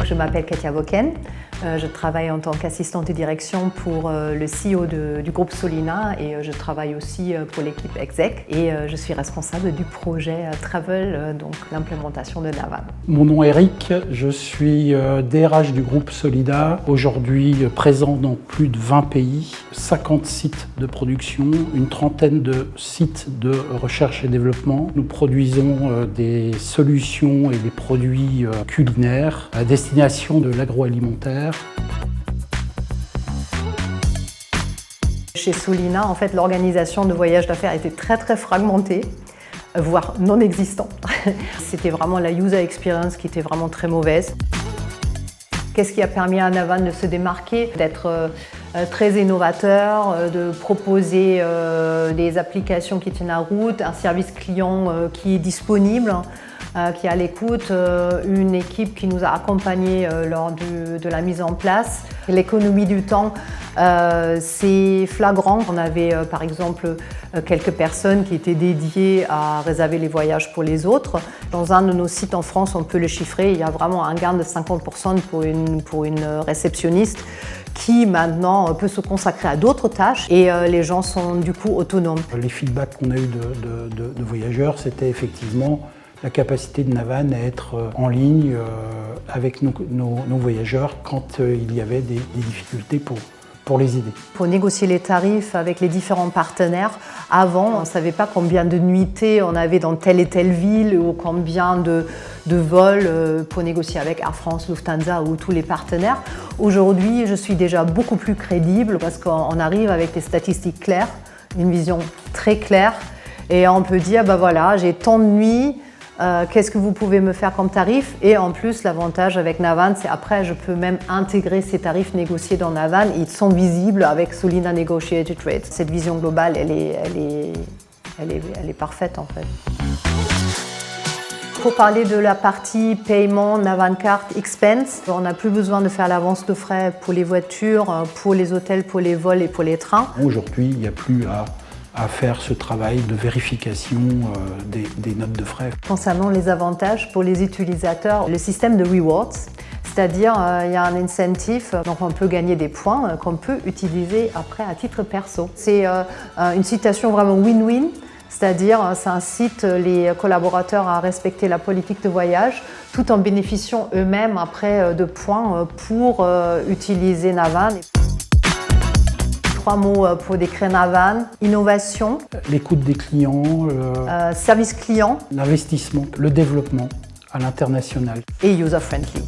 Je m'appelle Katia Woken, je travaille en tant qu'assistante de direction pour le CEO du groupe Solina et je travaille aussi pour l'équipe exec et je suis responsable du projet Travel, donc l'implémentation de Navan. Mon nom est Eric, je suis DRH du groupe Solina, aujourd'hui présent dans plus de 20 pays, 50 sites de production, une trentaine de sites de recherche et développement. Nous produisons des solutions et des produits culinaires à destination de l'agroalimentaire. Chez Solina, en fait, l'organisation de voyage d'affaires était très fragmentée, voire non existante. C'était vraiment la user experience qui était vraiment très mauvaise. Qu'est-ce qui a permis à Navan de se démarquer, d'être très innovateur, de proposer des applications qui tiennent la route, un service client qui est disponible, qui est à l'écoute, une équipe qui nous a accompagnés lors de la mise en place. L'économie du temps, c'est flagrant. On avait par exemple quelques personnes qui étaient dédiées à réserver les voyages pour les autres. Dans un de nos sites en France, on peut le chiffrer, il y a vraiment un gain de 50% pour une réceptionniste qui maintenant peut se consacrer à d'autres tâches et les gens sont du coup autonomes. Les feedbacks qu'on a eu de voyageurs, c'était effectivement la capacité de Navan à être en ligne avec nos voyageurs quand il y avait des difficultés pour les aider. Pour négocier les tarifs avec les différents partenaires, avant on ne savait pas combien de nuitées on avait dans telle et telle ville ou combien de vols pour négocier avec Air France, Lufthansa ou tous les partenaires. Aujourd'hui, je suis déjà beaucoup plus crédible parce qu'on arrive avec des statistiques claires, une vision très claire et on peut dire bah voilà, j'ai tant de nuits. Qu'est-ce que vous pouvez me faire comme tarif? Et en plus, l'avantage avec Navan, c'est après, je peux même intégrer ces tarifs négociés dans Navan. Ils sont visibles avec Solina Negotiated Rates. Cette vision globale, elle est parfaite en fait. Pour parler de la partie paiement, Navan Carte Expense, on n'a plus besoin de faire l'avance de frais pour les voitures, pour les hôtels, pour les vols et pour les trains. Aujourd'hui, il n'y a plus à faire ce travail de vérification des notes de frais. Concernant les avantages pour les utilisateurs, le système de rewards, c'est-à-dire il y a un incentive, donc on peut gagner des points qu'on peut utiliser après à titre perso. C'est une situation vraiment win-win, c'est-à-dire ça incite les collaborateurs à respecter la politique de voyage tout en bénéficiant eux-mêmes après de points pour utiliser Navan. 3 mots pour décrire Navan: innovation, l'écoute des clients, service client, l'investissement, le développement à l'international et user-friendly.